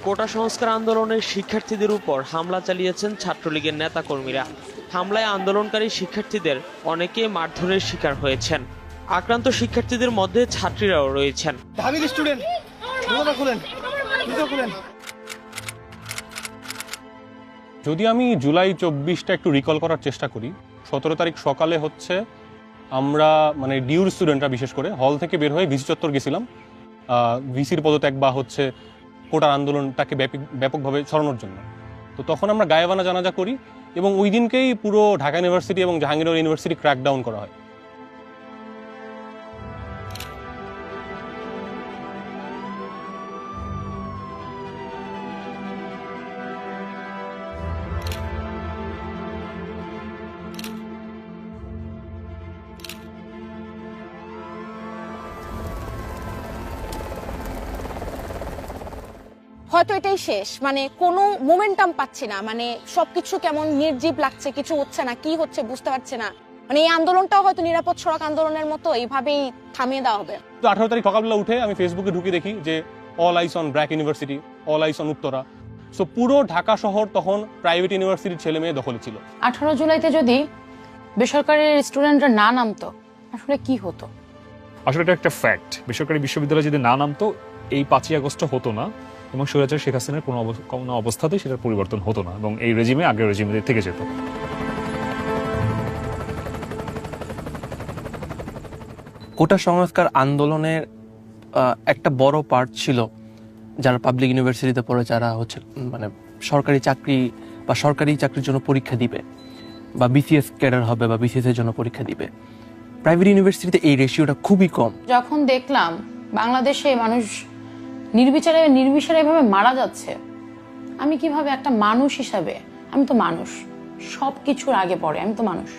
কোটা সংস্কার আন্দোলনের শিক্ষার্থীদের উপর হামলা চালিয়েছেন ছাত্রলীগের নেতাকর্মীরা। হামলায় আন্দোলনকারী শিক্ষার্থীদের অনেকেই মারধরের শিকার হয়েছেন। আক্রান্ত শিক্ষার্থীদের মধ্যে ছাত্রীরাও রয়েছেন। যদি আমি জুলাই 24টা একটু রিকল করার চেষ্টা করি, 17 তারিখ সকালে হচ্ছে আমরা মানে ডিউর স্টুডেন্টরা বিশেষ করে হল থেকে বের হয়ে ভিসি চত্বর গেছিলাম ভিসির পদত্যাগ বা হচ্ছে কোটার আন্দোলনটাকে ব্যাপকভাবে ছড়ানোর জন্য। তো তখন আমরা গায়েবানা জানাজা করি এবং ওই দিনকেই পুরো ঢাকা ইউনিভার্সিটি এবং জাহাঙ্গীরনগর ইউনিভার্সিটি ক্র্যাকডাউন করা হয়। হয়তো এটাই শেষ, মানে কোনো মোমেন্টাম পাচ্ছি না, মানে সবকিছু কেমন নির্জীব লাগছে, কিছু হচ্ছে না, কি হচ্ছে বুঝতে পারছি না। মানে এই আন্দোলনটাও হয়তো নিরাপদ সড়ক আন্দোলনের মতো এইভাবেই থামিয়ে দেওয়া হবে। তো 18 তারিখ সকালবেলা উঠে আমি ফেসবুকে ঢুকে দেখি যে all ice on BRAC university, all ice on Uttara. So পুরো ঢাকা শহর তখন প্রাইভেট ইউনিভার্সিটির ছেলে মেয়ে দখলে ছিল। 18 জুলাইতে যদি বেসরকারি স্টুডেন্টরা না নামতো আসলে কি হতো? আসলে এটা একটা ফ্যাক্ট। বেসরকারি বিশ্ববিদ্যালয় যদি না নামতো এই 5ই আগস্ট হতো না এবং স্বৈরাচার শেখ হাসিনার কোনো অবস্থাতেই সেটার পরিবর্তন হতো না এবং এই রেজিমে আগের রেজিমে থেকে যেত। কোটা সংস্কার আন্দোলনের একটা বড় পার্ট ছিল যারা পাবলিক ইউনিভার্সিটিতে পড়ে, যারা হচ্ছে মানে সরকারি চাকরি বা সরকারি চাকরির জন্য পরীক্ষা দিবে বা বিসিএস ক্যাডার হবে বা বিসিএস এর জন্য পরীক্ষা দিবে। প্রাইভেট ইউনিভার্সিটিতে এই রেশিওটা খুবই কম। যখন দেখলাম বাংলাদেশে মানুষ নির্বিচারে এভাবে মারা যাচ্ছে, আমি কিভাবে একটা মানুষ হিসাবে, আমি তো মানুষ, সবকিছুর আগে পড়ে, আমি তো মানুষ,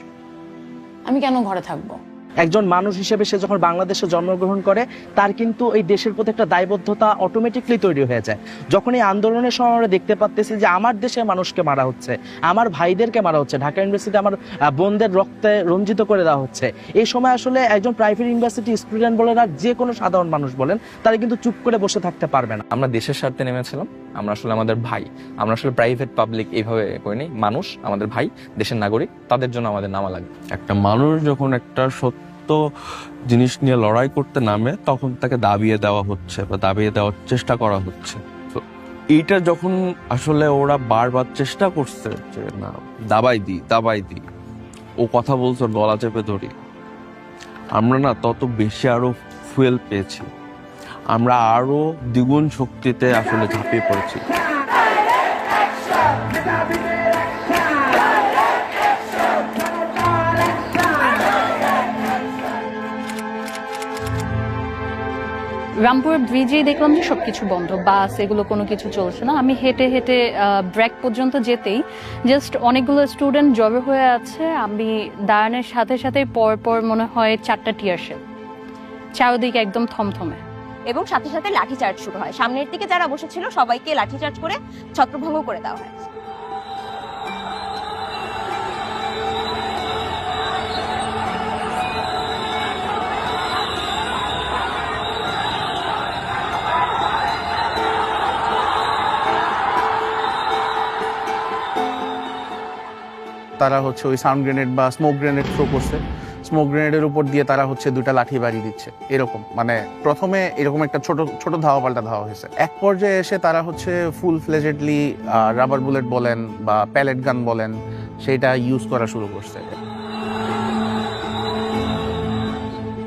আমি কেন ঘরে থাকবো? একজন মানুষ হিসেবে সে যখন বাংলাদেশে জন্মগ্রহণ করে তার কিন্তু এই দেশের প্রতি একটা দায়বদ্ধতা অটোমেটিকলি তৈরি হয়ে যায়। যখন এই আন্দোলনের সময় আমরা দেখতে পাচ্ছি যে আমার দেশের মানুষকে মারা হচ্ছে, আমার ভাইদেরকে মারা হচ্ছে, ঢাকা ইউনিভার্সিটি আমার বোনদের রক্তে রঞ্জিত করে দেওয়া হচ্ছে, এই সময় আসলে একজন প্রাইভেট ইউনিভার্সিটি স্টুডেন্ট বলেন আর যে কোনো সাধারণ মানুষ বলেন, তারা কিন্তু চুপ করে বসে থাকতে পারবে না। আমরা দেশের স্বার্থে নেমেছিলাম, আমরা আসলে আমাদের ভাই, আমরা আসলে প্রাইভেট পাবলিক এইভাবে করিনি, মানুষ আমাদের ভাই, দেশের নাগরিক, তাদের জন্য আমাদের নামা লাগবে। একটা মানুষ যখন একটা সত্য জিনিস নিয়ে লড়াই করতে নামে তখন তাকে দাবিয়ে দেওয়া হচ্ছে বা দাবিয়ে দেওয়ার চেষ্টা করা হচ্ছে। তো এইটা যখন আসলে ওরা বারবার চেষ্টা করছে যে না দাবাই দিই, ও কথা বলছে গলা চেপে ধরি, আমরা না তত বেশি আরো ফুয়েল পেয়েছি, আমরা আরো দ্বিগুণ শক্তিতে আসলে ঝাঁপিয়ে পড়েছি। রামপুর ব্রিজেই দেখলাম যে সবকিছু বন্ধ, বাস এগুলো কোনো কিছু চলছে না। আমি হেঁটে হেঁটে ব্র্যাক পর্যন্ত যেতেই জাস্ট অনেকগুলো স্টুডেন্ট জড়ো হয়ে আছে। আমি দাঁড়ানোর সাথে সাথে পর মনে হয় 4টা টিয়ার শেল, চারদিকে একদম থমথমে, এবং সাথে সাথে লাঠিচার্জ শুরু হয়। সামনের দিকে যারা বসেছিল সবাইকে লাঠিচার্জ করে ছত্রভঙ্গ করে দেওয়া হয়। তারা হচ্ছে ওই সাউন্ড গ্রেনেড বা স্মোক গ্রেনেড থ্রো করছে, স্মোক গ্রেনেডের উপর দিয়ে তারা হচ্ছে 2টা লাঠি বাড়িয়ে দিচ্ছে। এরকম মানে প্রথমে এরকম একটা ছোট ধাওয়া পাল্টা ধাওয়া হয়েছে, এক পর্যায়ে এসে তারা হচ্ছে ফুল ফ্লেজেডলি রাবার বুলেট বলেন বা প্যালেট গান বলেন সেটা ইউজ করা শুরু করছে।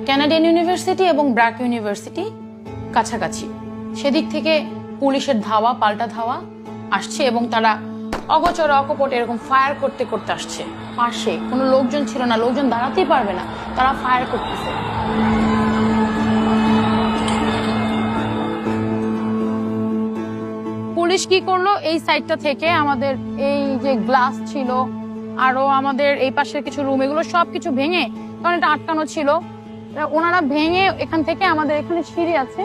কানাডিয়ান ইউনিভার্সিটি এবং ব্র্যাক ইউনিভার্সিটি কাছাকাছি, সেদিক থেকে পুলিশের ধাওয়া পাল্টা ধাওয়া আসছে এবং তারা অগোচর অকপট এরকম ফায়ার করতে করতে আসছে। পাশে কোনো লোকজন ছিল না, লোকজন দাঁড়াতেই পারবে না, তারা ফায়ার করতেছে। পুলিশ কি করলো, এই সাইডটা থেকে আমাদের এই যে গ্লাস ছিল আরো আমাদের এই পাশের কিছু রুম, এগুলো সবকিছু ভেঙে, কারণ এটা আটকানো ছিল, ওনারা ভেঙে এখান থেকে আমাদের এখানে সিঁড়ি আছে,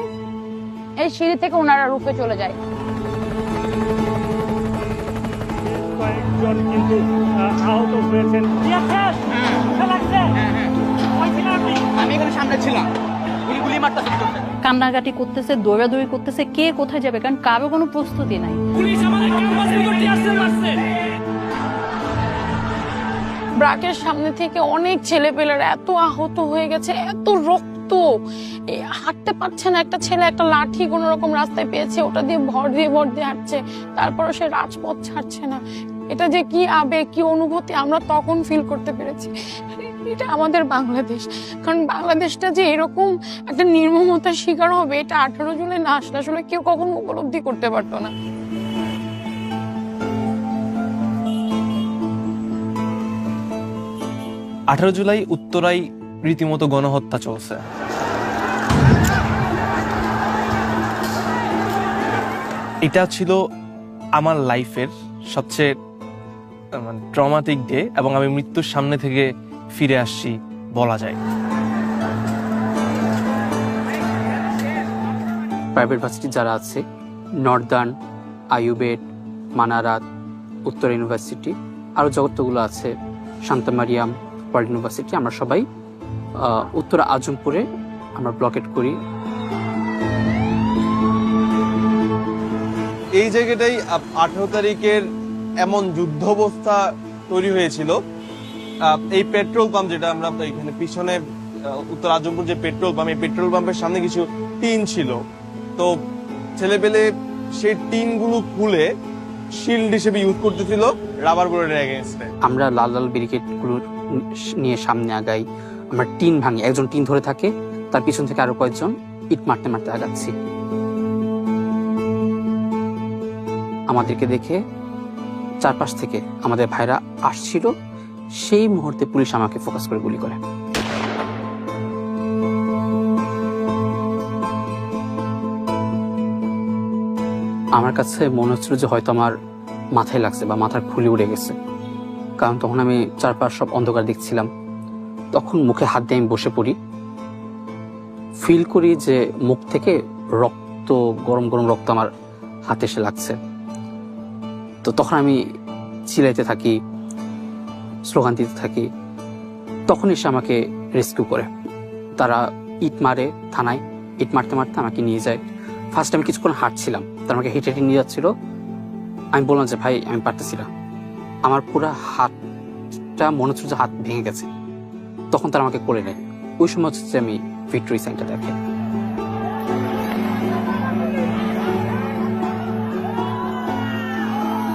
এই সিঁড়ি থেকে ওনারা রুপে চলে যায়। কয়েকজন কিন্তু আহত হয়েছেন। আমি এখানে সামনে ছিলাম, গুলি কান্নাকাটি করতেছে, দৌড়াদৌড়ি করতেছে, কে কোথায় যাবে, কারণ কারো কোনো প্রস্তুতি নাই। ব্রাকের সামনে থেকে অনেক ছেলেপেলেরা এত আহত হয়ে গেছে, এত রক্ত, হাঁটতে পারছে না। একটা ছেলে একটা লাঠি কোন রকম রাস্তায় পেয়েছে, ওটা দিয়ে ভর দিয়ে হাঁটছে, তারপরও সে রাজপথ ছাড়ছে না। এটা যে কি আবেগ, কি অনুভূতি আমরা তখন ফিল করতে পেরেছি। এটা আমাদের বাংলাদেশ, কারণ বাংলাদেশটা যে এরকম একটা নির্মমতার শিকার হবে এটা 18 জুলাই না আসলে আসলে কেউ কখনো উপলব্ধি করতে পারতো না। 18 জুলাই উত্তরায় রীতিমতো গণহত্যা চলছে। এটা ছিল আমার লাইফের সবচেয়ে ট্রমাটিক ডে, এবং আমি মৃত্যুর সামনে থেকে ফিরে আসছি বলা যায়। প্রাইভেট ভার্সিটি যারা আছে, নর্দার্ন, আইউবেট, মানারাত, উত্তর ইউনিভার্সিটি, আরও যতগুলো আছে, শান্তা মারিয়াম, ওয়ার্ল্ড ইউনিভার্সিটি, আমরা সবাই উত্তর আজমপুরে আমরা ব্লকেট করি। এই জায়গাটাই 18 তারিখের এমন যুদ্ধাবস্থা তৈরি হয়েছিল। এই পেট্রোল পাম্প যেটা আমরা এখানে পিছনে উত্তর আজমপুর যে পেট্রোল পাম্প, এই পেট্রোল পাম্পের সামনে কিছু টিন ছিল, তো ছেলেপেলে সেই টিনগুলো খুলে শিল্ড হিসেবে ইউজ করতেছিল রাবার বুলেটের এগেইনস্টে। আমরা লাল লাল ব্যারিকেডগুলো নিয়ে সামনে আগাই, আমরা টিন ভাঙি, একজন টিন ধরে থাকে, তার পিছন থেকে আরো কয়েকজন ইট মারতে মারতে আগাচ্ছি। আমাদেরকে দেখে চারপাশ থেকে আমাদের ভাইরা আসছিল, সেই মুহূর্তে পুলিশ আমাকে ফোকাস করে গুলি করে। আমার কাছে মনে হচ্ছিল যে হয়তো আমার মাথায় লাগছে বা মাথার খুলি উড়ে গেছে, কারণ তখন আমি চারপাশ সব অন্ধকার দেখছিলাম। তখন মুখে হাত দিয়ে আমি বসে পড়ি, ফিল করি যে মুখ থেকে রক্ত, গরম গরম রক্ত আমার হাতে এসে লাগছে। তো তখন আমি চিলাইতে থাকি, স্লোগান দিতে থাকি। তখন এসে আমাকে রেস্কিউ করে, তারা ইট মারে থানায়, ইট মারতে মারতে আমাকে নিয়ে যায়। ফার্স্ট আমি কিছুক্ষণ হাঁটছিলাম, তারা আমাকে হেঁটে হেঁটে নিয়ে যাচ্ছিল। আমি বললাম যে ভাই আমি পারতেছি না, আমার পুরো হাতটা মনে হচ্ছে যে হাত ভেঙে গেছে। তখন তারা আমাকে কোলে নেয়। ওই সময় হচ্ছে আমি ভিক্টোরি সেন্টার দেখে।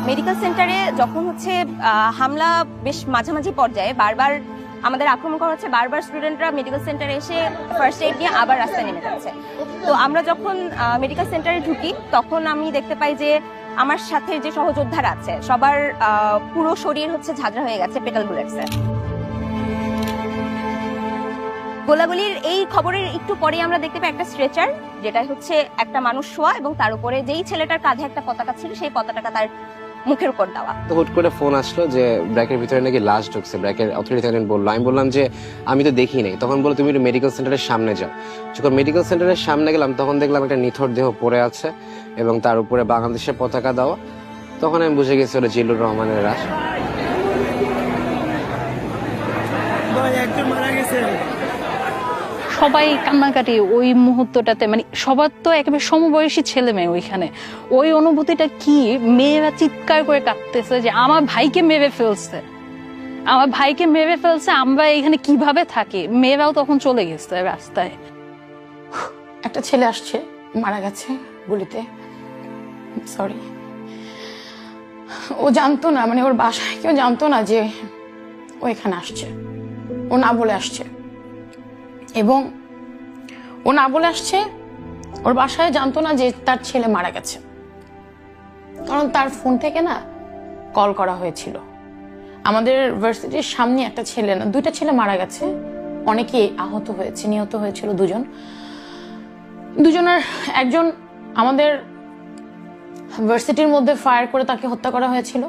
মেডিকেল সেন্টারে যখন হচ্ছে হামলা বেশ মাঝামাঝি পর্যায়ে বারবার আমাদের আক্রমণ করা হচ্ছে, বারবার স্টুডেন্টরা মেডিকেল সেন্টারে এসে ফার্স্ট এইড নিয়ে আবার রাস্তায় নেমে যাচ্ছে। তো আমরা যখন মেডিকেল সেন্টারে ঢুকি তখন আমি দেখতে পাই যে আমার সাথে যে সহযোদ্ধারা আছে সবার পুরো শরীর হচ্ছে ঝাঁঝরা হয়ে গেছে পেটাল বুলেটসে। গোলাগুলির এই খবরের একটু পরে আমরা দেখতে পাই একটা স্ট্রেচার, যেটা হচ্ছে একটা মানুষ শোয়া, এবং তার উপরে যেই ছেলেটার কাঁধে একটা পতাকা ছিল সেই পতাকাটা তার মুখের উপর দেওয়া। তো হুট করে ফোন আসলো যে ব্র্যাকের ভিতরে নাকি লাশ ঢুকছে। ব্র্যাকের অথরিটি বললো, আমি বললাম যে আমি তো দেখি নাই। তখন বললো তুমি মেডিকেল সেন্টারের সামনে যাও। যখন মেডিকেল সেন্টারের সামনে গেলাম তখন দেখলাম একটা নিথর দেহ পড়ে আছে এবং তার উপরে বাংলাদেশের পতাকা দেওয়া। তখন আমি বুঝে গেছি ওটা জিল্লুর রহমানের লাশ। সবাই কান্নাকাটি ওই মুহূর্তটাতে, মানে সবার তো একেবারে সমবয়সী ছেলে মেয়ে ওইখানে। ওই অনুভূতিটা কি, মেয়েরা চিৎকার করে কাঁদতেছে যে আমার ভাইকে মেরে ফেলছে, আমার ভাইকে মেরে ফেলছে, আমরা এখানে কিভাবে থাকি। মেয়েরাও তখন চলে গেছে রাস্তায়। একটা ছেলে আসছে, মারা গেছে গুলিতে, সরি। ও জানতো না, মানে ওর বাসায় কেউ জানতো না যে ও এখানে আসছে। ও না বলে আসছে, এবং ও না বলে আসছে, ওর বাসায় জানতো না যে তার ছেলে মারা গেছে, কারণ তার ফোন থেকে না কল করা হয়েছিল। আমাদের ভার্সিটির সামনে একটা ছেলে না, দুইটা ছেলে মারা গেছে, অনেকে আহত হয়েছে, নিহত হয়েছিল দুজনের একজন আমাদের ভার্সিটির মধ্যে ফায়ার করে তাকে হত্যা করা হয়েছিল,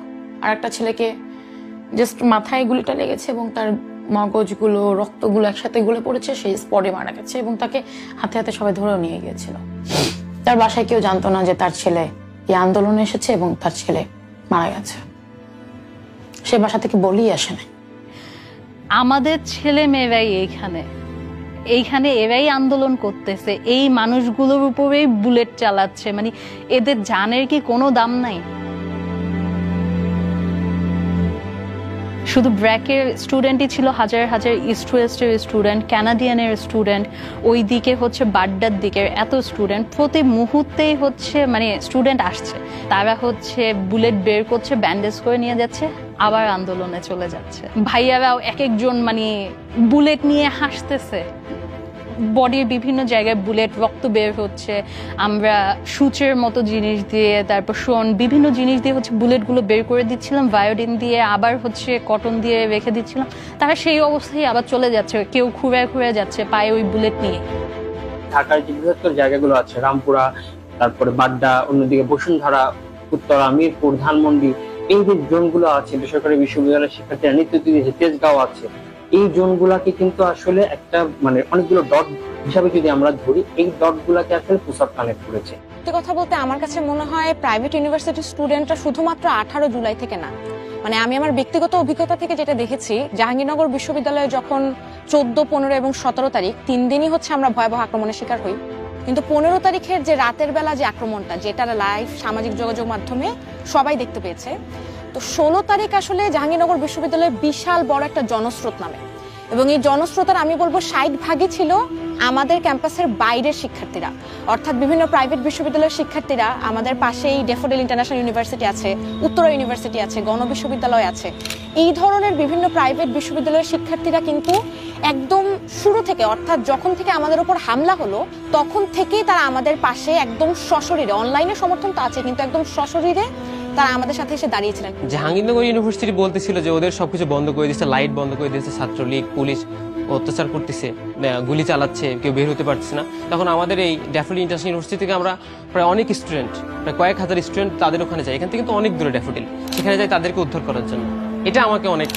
আর একটা ছেলেকে জাস্ট মাথায় গুলিটা লেগেছে এবং তার মগজগুলো, রক্তগুলো একসাথে গলে পড়েছে, সেই স্পটে মারা গেছে, এবং তাকে হাতে হাতে সবাই ধরেও নিয়ে গিয়েছিল। তার বাসায় কেউ জানতো না যে তার ছেলে এই আন্দোলনে এসেছে এবং তার ছেলে মারা গেছে। সে বাসা থেকে বলেই আসে না। আমাদের ছেলে মেয়েরাই এইখানে, এইখানে এরাই আন্দোলন করতেছে, এই মানুষগুলোর উপরেই বুলেট চালাচ্ছে, মানে এদের জানের কি কোনো দাম নাই? শুধু ব্র্যাকের স্টুডেন্টই ছিল হাজার হাজার, ইস্ট ওয়েস্টের স্টুডেন্ট, কানাডিয়ানের স্টুডেন্ট, ওই দিকে হচ্ছে বাড্ডার দিকের এত স্টুডেন্ট, প্রতি মুহূর্তেই হচ্ছে মানে স্টুডেন্ট আসছে, তারা হচ্ছে বুলেট বের করছে, ব্যান্ডেজ করে নিয়ে যাচ্ছে, আবার আন্দোলনে চলে যাচ্ছে। ভাইয়ারাও এক একজন মানে বুলেট নিয়ে হাসতেছে, বডির বিভিন্ন জায়গায় বুলেট, রক্ত বের হচ্ছে, আমরা সূচের মতো জিনিস দিয়ে, তারপর বিভিন্ন জিনিস দিয়ে হচ্ছে বুলেটগুলো বের করে দিচ্ছিলাম, বায়োডিন দিয়ে, আবার হচ্ছে কটন দিয়ে রেখে দিচ্ছিলাম, তারা সেই অবস্থায় আবার চলে যাচ্ছে, কেউ খুঁড়ে যাচ্ছে পায়ে ওই বুলেট নিয়ে। ঢাকার যে বৃহত্তর জায়গাগুলো আছে, রামপুরা, তারপরে বাড্ডা, অন্যদিকে বসুন্ধরা, উত্তরা, মিরপুর, ধানমন্ডি, এই যে জোনগুলো আছে বেসরকারি বিশ্ববিদ্যালয়ের শিক্ষার্থীরা নিত্যদিন তেজগাঁও আছে, এই জোনগুলাকে কিন্তু আসলে একটা মানে অনেকগুলো ডট হিসাবে যদি আমরা ধরি, এই ডট গুলাকে আসলে পুশআপ কানেক্ট করেছে। সত্যি কথা বলতে আমার কাছে মনে হয় প্রাইভেট ইউনিভার্সিটির স্টুডেন্টরা শুধুমাত্র 18 জুলাই থেকে না, মানে আমি আমার ব্যক্তিগত অভিজ্ঞতা থেকে যেটা দেখেছি, জাহাঙ্গীরনগর বিশ্ববিদ্যালয়ে যখন 14, 15 এবং 17 তারিখ 3 দিনই হচ্ছে আমরা ভয়াবহ আক্রমণের শিকার হই, কিন্তু 15 তারিখের যে রাতের বেলা যে আক্রমণটা, যেটা লাইভ সামাজিক যোগাযোগ মাধ্যমে সবাই দেখতে পেয়েছে, তো 16 তারিখ আসলে জাহাঙ্গীরনগর বিশ্ববিদ্যালয়ে বিশাল বড় একটা জনস্রোত নামে, এবং এই জনস্রোতের আমি বলবো 60% ছিল আমাদের ক্যাম্পাসের বাইরের শিক্ষার্থীরা, অর্থাৎ বিভিন্ন প্রাইভেট বিশ্ববিদ্যালয়ের শিক্ষার্থীরা। আমাদের পাশেই ড্যাফোডিল ইন্টারন্যাশনাল ইউনিভার্সিটি আছে, উত্তরা ইউনিভার্সিটি আছে, গণ বিশ্ববিদ্যালয় আছে, এই ধরনের বিভিন্ন প্রাইভেট বিশ্ববিদ্যালয়ের শিক্ষার্থীরা কিন্তু একদম শুরু থেকে, অর্থাৎ যখন থেকে আমাদের উপর হামলা হলো তখন থেকেই তারা আমাদের পাশে একদম সশরীরে, অনলাইনে সমর্থন তো আছে কিন্তু একদম সশরীরে তারা আমাদের সাথে এসে দাঁড়িয়েছিলেন। জাহাঙ্গীরনগর ইউনিভার্সিটি বলতেছিল যে ওদের সবকিছু বন্ধ করে দিচ্ছে, লাইট বন্ধ করে দিচ্ছে, ছাত্রলীগ পুলিশ অত্যাচার করতেছে, গুলি চালাচ্ছে, কেউ বের হতে পারছে না। তখন আমাদের এই ড্যাফোডিল ইন্টারন্যাশনাল ইউনিভার্সিটি থেকে আমরা প্রায় অনেক স্টুডেন্ট, প্রায় কয়েক হাজার স্টুডেন্ট তাদের ওখানে যায়, এখান থেকে কিন্তু অনেক দূরে ড্যাফোডিল, সেখানে যাই তাদেরকে উদ্ধার করার জন্য। এটা আমাকে অনেক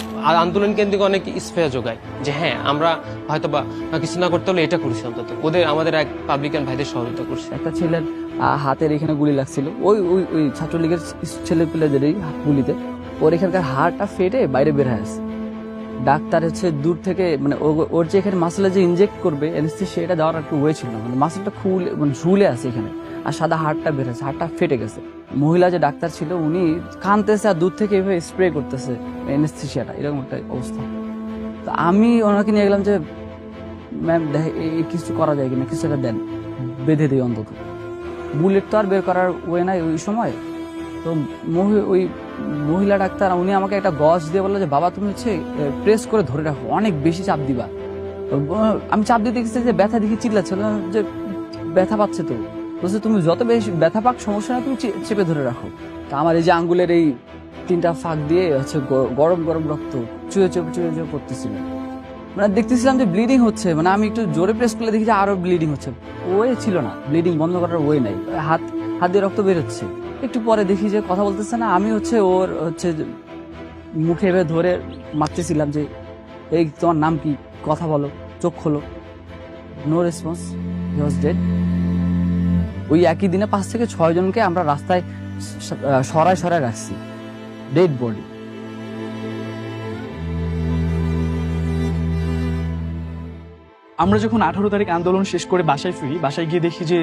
আন্দোলন কেন্দ্রিক অনেক স্পেয়ার যোগায় যে হ্যাঁ আমরা হয়তো বা কিছু না করতে হলে এটা করছি, অন্তত আমাদের এক পাবলিকান ভাইদের সহযোগিতা করছে। একটা ছেলের হাতের এখানে গুলি লাগছিল, ওই ওই ওই ছাত্রলীগের ছেলে পেলেদেরই গুলিতে, ওর এখানকার হাড়টা ফেটে বাইরে বের হয়ে আসে। ডাক্তার হচ্ছে দূর থেকে মানে ওর যে এখানে মাসলে যে ইনজেক্ট করবে অ্যানেস্থেসিয়া, এটা দেওয়ার একটু ওয়ে ছিল না, মানে মাসলটা খুলে মানে ঝুলে আছে এখানে, আর সাদা হাড়টা বের হয়েছে, হাড়টা ফেটে গেছে। মহিলা যে ডাক্তার ছিল উনি কানতেছে আর দূর থেকে এভাবে স্প্রে করতেছে অ্যানেস্থেসিয়াটা, এরকম একটা অবস্থা। তো আমি ওনাকে নিয়ে গেলাম যে ম্যাম এই কিছু করা যায় কিনা, কিছু একটা দেন, বেঁধে দিই অন্তত। বুলেট তো আর বের করার ওয়ে নাই ওই সময়। তো ওই মহিলা ডাক্তার উনি আমাকে একটা গজ দিয়ে বললো যে বাবা তুমি হচ্ছে প্রেস করে ধরে রাখো, অনেক বেশি চাপ দিবা। আমি চাপ দিতে গেছি যে ব্যথা দেখে চিল্লাচ্ছিল যে ব্যথা পাচ্ছে, তো বলছে তুমি যত বেশি ব্যথা পাক সমস্যা না, তুমি চেপে ধরে রাখো। তা আমার এই যে আঙ্গুলের এই 3টা ফাঁক দিয়ে হচ্ছে গরম গরম রক্ত চুয়ে পড়তেছিল, মানে দেখতেছিলাম যে ব্লিডিং হচ্ছে, মানে আমি একটু জোরে প্রেস করলে দেখি যে আরো ব্লিডিং হচ্ছে, ওয়ে ছিল না, ব্লিডিং বন্ধ করার ওয়ে নাই, হাত দিয়ে রক্ত বের হচ্ছে। একটু পরে দেখি যে কথা বলতেছে না, আমি হচ্ছে ওর হচ্ছে মুখে এভাবে ধরে মারতেছিলাম যে এই তোমার নাম কি, কথা বলো, চোখ খোলো, no response, he was dead. ওই একই দিনে 5 থেকে 6 জনকে আমরা রাস্তায় সরায় রাখছি, ডেড বডি। আমরা যখন 18 তারিখ আন্দোলন শেষ করে বাসায় ফিরি, বাসায় গিয়ে দেখি যে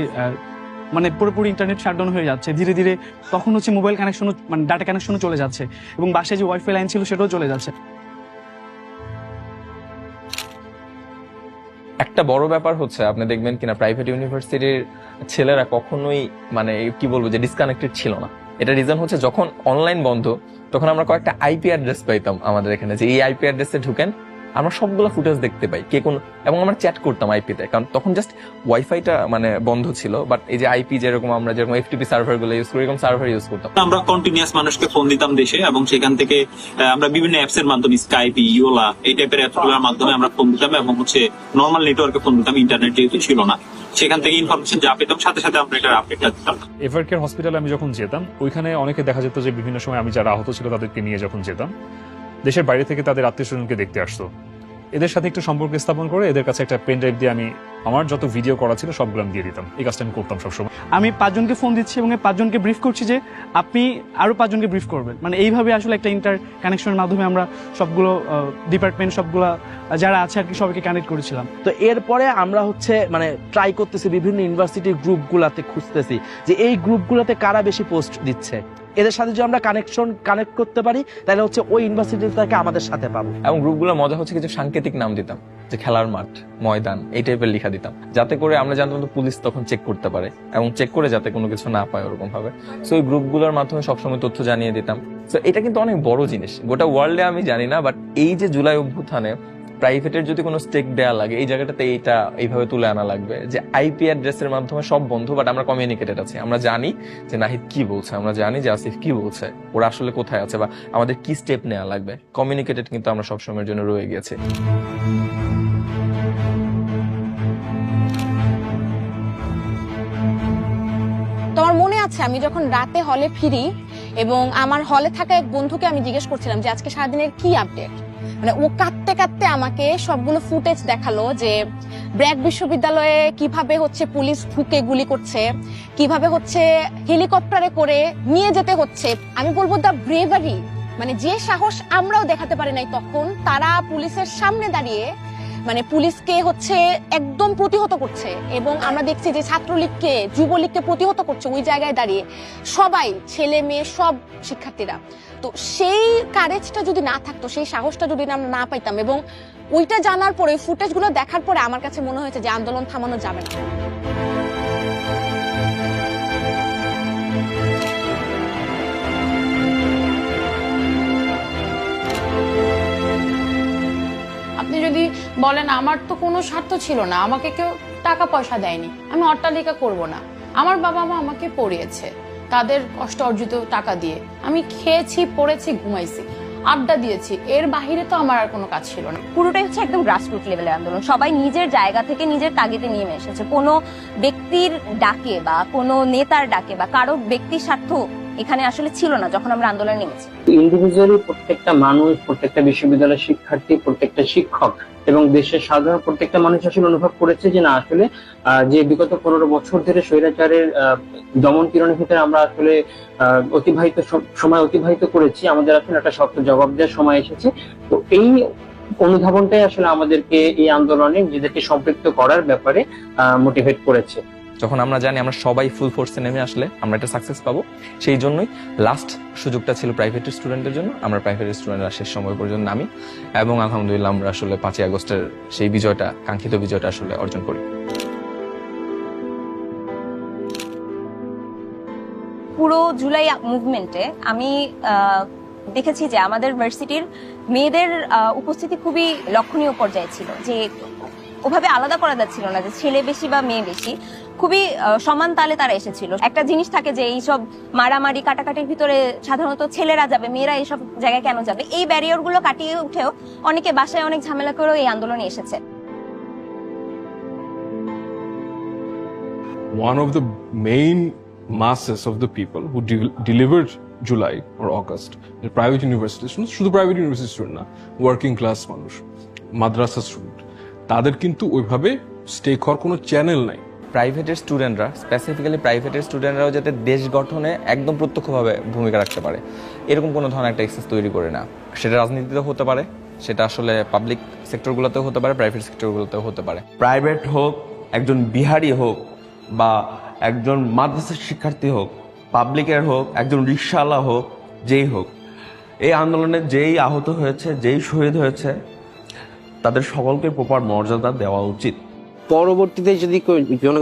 মানে পুরোপুরি ইন্টারনেট শাটডাউন হয়ে যাচ্ছে ধীরে ধীরে। তখন হচ্ছে মোবাইল কানেকশনও মানে ডাটা কানেকশনও চলে যাচ্ছে, এবং বাসায় যে ওয়াইফাই লাইন ছিল সেটাও চলে যাচ্ছে। একটা বড় ব্যাপার হচ্ছে আপনি দেখবেন কিনা প্রাইভেট ইউনিভার্সিটির ছেলেরা কখনোই মানে কি বলবো যে ডিসকানেক্টেড ছিল না। এটা রিজন হচ্ছে যখন অনলাইন বন্ধ তখন আমরা কয়েকটা আইপি অ্যাড্রেস পাইতাম আমাদের এখানে, যে এই আইপি অ্যাড্রেসে ঢুকেন আমরা সবগুলো ফুটেজ দেখতে পাই কে কোন, এবং আমরা চ্যাট করতাম আইপিতে, কারণ তখন জাস্ট ওয়াইফাইটা মানে বন্ধ ছিল। বাট এই যে আইপি যেরকম আমরা যেরকম এফটিপি সার্ভার গুলো ইউজ করি, এরকম সার্ভার ইউজ করতাম। আমরা কন্টিনিউয়াস মানুষকে ফোন দিতাম দেশে, এবং সেখান থেকে আমরা বিভিন্ন অ্যাপস এর মাধ্যমে স্কাইপ, ইওলা এই টাইপের অ্যাপসগুলোর মাধ্যমে আমরা ফোন দিতাম, এবং হচ্ছে নর্মাল নেটওয়ার্কে ফোন দিতাম, ইন্টারনেট যেহেতু ছিল না। সেখান থেকে ইনফরমেশন যা পেতাম সাথে সাথে আমরা এটার আপডেটটা দিতাম। এভারকেয়ার হসপিটালে আমি যখন যেতাম ওইখানে অনেকে দেখা যেত যে বিভিন্ন সময় আমি যারা আহত ছিল তাদেরকে নিয়ে যখন যেতাম, দেশের বাইরে থেকে তাদের আত্মীয় স্বজনকে দেখতে আসতো। এদের সাথে একটু সম্পর্ক স্থাপন করে এদের কাছে একটা পেন ড্রাইভ দিয়ে আমি আমার যত ভিডিও করা ছিল সবগুলো আমি দিয়ে দিতাম। এই কাজটা আমি করতাম সবসময়। আমি 5 জনকে ফোন দিচ্ছি এবং এই 5 জনকে ব্রিফ করছি যে আপনি আরো 5 জনকে ব্রিফ করবেন। মানে এইভাবে আসলে একটা ইন্টার কানেকশনের মাধ্যমে আমরা সবগুলো ডিপার্টমেন্ট সবগুলো যারা আছে আর কি সবাইকে কানেক্ট করেছিলাম। তো এরপরে আমরা হচ্ছে মানে ট্রাই করতেছি বিভিন্ন ইউনিভার্সিটির গ্রুপগুলোতে খুঁজতেছি যে এই গ্রুপগুলোতে কারা বেশি পোস্ট দিচ্ছে, এদের সাথে যদি আমরা কানেক্ট করতে পারি তাহলে হচ্ছে ওই ইউনিভার্সিটিটাকে আমাদের সাথে পাবো। এবং গ্রুপগুলোর মজা হচ্ছে কিছু সাংকেতিক নাম দিতাম, যে খেলার মাঠ, ময়দান, এই টাইপের লেখা দিতাম, যাতে করে আমরা জানতাম পুলিশ তখন চেক করতে পারে এবং চেক করে যাতে কোনো কিছু না পায় ওরকম ভাবে। সো ওই গ্রুপগুলোর মাধ্যমে সবসময় তথ্য জানিয়ে দিতাম। সো এটা কিন্তু অনেক বড় জিনিস, গোটা ওয়ার্ল্ডে আমি জানি না, বাট এই যে জুলাই অভ্যুত্থানে প্রাইভেটের যদি কোনো স্টেক দেওয়া লাগে এই জায়গাটাতে এইটা এইভাবে তুলে আনা লাগবে যে আইপি অ্যাড্রেসের মাধ্যমে সব বন্ধ, বাট আমরা কমিউনিকেটেড আছি, আমরা জানি যে নাহিদ কি বলছে, আমরা জানি যে আসিফ কি বলছে, ওরা আসলে কোথায় আছে বা আমাদের কি স্টেপ নেওয়া লাগবে। কমিউনিকেটেড কিন্তু আমরা সবসময়ের জন্য রয়ে গেছি। তোমার মনে আছে আমি যখন রাতে হলে ফিরি এবং আমার হলে থাকা এক বন্ধুকে আমি জিজ্ঞেস করছিলাম যে আজকে সারাদিনের কি আপডেট, মানে ও কাঁদতে কাঁদতে আমাকে সবগুলো ফুটেজ দেখালো যে ব্র্যাক বিশ্ববিদ্যালয়ে কিভাবে হচ্ছে পুলিশ ঢুকে গুলি করছে, কিভাবে হচ্ছে হেলিকপ্টারে করে নিয়ে যেতে হচ্ছে। আমি বলবো দা ব্রেভারি, মানে যে সাহস আমরাও দেখাতে পারি নাই তখন, তারা পুলিশের সামনে দাঁড়িয়ে মানে পুলিশকে হচ্ছে একদম প্রতিহত করছে। এবং আমরা দেখছি যে ছাত্রলীগকে, যুবলীগকে প্রতিহত করছে ওই জায়গায় দাঁড়িয়ে সবাই, ছেলে মেয়ে সব শিক্ষার্থীরা। তো সেই কারেজটা যদি না থাকতো, সেই সাহসটা যদি আমরা না পাইতাম, এবং ওইটা জানার পরে, ফুটেজগুলো দেখার পরে আমার কাছে মনে হয়েছে যে আন্দোলন থামানো যাবে না। আপনি যদি বলেন আমার তো কোনো স্বার্থ ছিল না, আমাকে কেউ টাকা পয়সা দেয়নি, আমি অট্টালিকা করব না, আমার বাবা মা আমাকে পড়িয়েছে তাদের কষ্ট অর্জিত টাকা দিয়ে, আমি খেয়েছি, পড়েছি, ঘুমাইছি, আড্ডা দিয়েছি, এর বাহিরে তো আমার আর কোনো কাজ ছিল না। পুরোটাই হচ্ছে একদম গ্রাসরুট লেভেলের আন্দোলন, সবাই নিজের জায়গা থেকে নিজের তাগিদে নিয়ে এসেছে, কোনো ব্যক্তির ডাকে বা কোনো নেতার ডাকে বা কারো ব্যক্তির স্বার্থ এখানে আসলে ছিল না যখন আমরা আন্দোলনে নেমেছি। ইন্ডিভিজুয়ালি প্রত্যেকটা মানুষ, প্রত্যেকটা বিশ্ববিদ্যালয়ের শিক্ষার্থী, প্রত্যেকটা শিক্ষক এবং দেশের সাধারণ প্রত্যেকটা মানুষ আসলে অনুভব করেছে যে না আসলে যে বিগত 15 বছর ধরে স্বৈরাচারের দমন পীড়নের ভিতরে আমরা আসলে সময় অতিবাহিত করেছি, আমাদের আসলে একটা শক্ত জবাব দেওয়ার সময় এসেছে। তো এই অনুধাবনটাই আসলে আমাদেরকে এই আন্দোলনে নিজেদেরকে সম্পৃক্ত করার ব্যাপারে মোটিভেট করেছে। যখন আমরা জানি আমরা সবাই ফুল ফোর্সে নেমে আসলে আমরা একটা সাকসেস পাবো, সেই জন্যই লাস্ট সুযোগটা ছিল প্রাইভেট স্টুডেন্টদের জন্য। আমরা প্রাইভেট স্টুডেন্টরা শেষ সময় পর্যন্ত নামি এবং আলহামদুলিল্লাহ আমরা আসলে 5ই আগস্টের সেই বিজয়টা, কাঙ্ক্ষিত বিজয়টা আসলে অর্জন করি। পুরো জুলাই মুভমেন্টে আমি দেখেছি যে আমাদের ভার্সিটির মেয়েদের উপস্থিতি খুবই লক্ষণীয় পর্যায়ে ছিল, যে ওভাবে আলাদা করা যাচ্ছিল না যে ছেলে বেশি বা মেয়ে বেশি, খুবই সমান তালে তারা এসেছিল। একটা জিনিস থাকে যে এইসব মারামারি কাটাকাটির ভিতরে সাধারণত ছেলেরা যাবে, মেয়েরা এইসব জায়গায় কেন যাবে, এই ব্যারিয়ার গুলো কাটিয়ে উঠেও অনেকে বাসায় অনেক ঝামেলা করেও এই আন্দোলনে এসেছে। One of the main masses of the people who delivered July or August, the private university students, শুধু প্রাইভেট ইউনিভার্সিটি স্টুডেন্ট না, ওয়ার্কিং ক্লাস মানুষ, মাদ্রাসা স্টুডেন্ট, তাদের কিন্তু ওইভাবে স্টেক হওয়ার কোনো চ্যানেল নাই। প্রাইভেটের স্টুডেন্টরা, স্পেসিফিক্যালি প্রাইভেটের স্টুডেন্টরাও যাতে দেশ গঠনে একদম প্রত্যক্ষভাবে ভূমিকা রাখতে পারে এরকম কোনো ধরনের একটা এক্সেস তৈরি করে না। সেটা রাজনীতিতেও হতে পারে, সেটা আসলে পাবলিক সেক্টরগুলোতেও হতে পারে, প্রাইভেট সেক্টরগুলোতেও হতে পারে। প্রাইভেট হোক, একজন বিহারি হোক বা একজন মাদ্রাসার শিক্ষার্থী হোক, পাবলিকের হোক, একজন রিক্সাওয়ালা হোক, যেই হোক, এই আন্দোলনে যেই আহত হয়েছে, যেই শহীদ হয়েছে, তাদের সকলকে প্রপার মর্যাদা দেওয়া উচিত। পরবর্তীতে যদি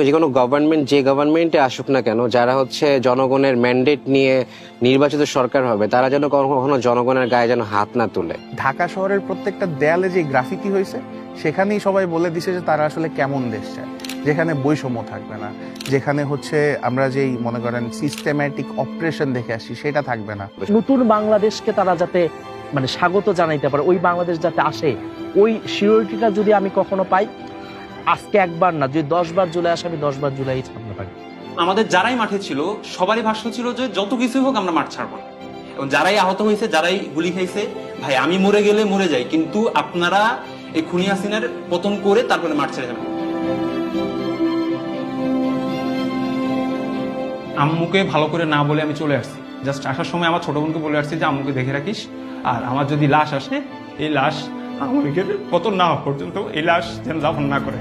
যে কোনো গভর্নমেন্ট, যে গভর্নমেন্টে আসুক না কেন, যারা হচ্ছে জনগণের ম্যান্ডেট নিয়ে নির্বাচিত সরকার হবে, তারা যেন কখনো জনগণের গায়ে যেন হাত না তুলে। ঢাকা শহরের প্রত্যেকটা দেয়ালে যে গ্রাফিতি হয়েছে সেখানেই সবাই বলে দিছে যে তারা আসলে কেমন দেশ চায়, যেখানে বৈষম্য থাকবে না, যেখানে হচ্ছে আমরা যেই মনে করেন সিস্টেম্যাটিক অপারেশন দেখে আসছি সেটা থাকবে না। নতুন বাংলাদেশকে তারা যাতে মানে স্বাগত জানাইতে পারে, ওই বাংলাদেশ যাতে আসে, ওই সিওরিটিটা যদি আমি কখনো পাই, আজকে একবার না, যদি 10 বার জুলাই আসে আমি 10 বার জুলাই সামনে পাই। আমাদের যারাই মাঠে ছিল সবারই ভাষ্য ছিল যে যত কিছুই হোক আমরা মাঠ ছাড়বো, এবং যারাই আহত হয়েছে, যারাই গুলি খাইছে, ভাই আমি মরে গেলে মরে যাই, কিন্তু আপনারা এই খুনি হাসিনার পতন করে তারপরে মাঠ ছেড়ে যাবেন। আম্মুকে ভালো করে না বলে আমি চলে আসছি। জাস্ট আসার সময় আমার ছোট বোনকে বলে আসছি যে আম্মুকে দেখে রাখিস, আর আমার যদি লাশ আসে এই লাশ আমাকে পতন না হওয়া পর্যন্ত এই লাশ যেন দাফন না করে।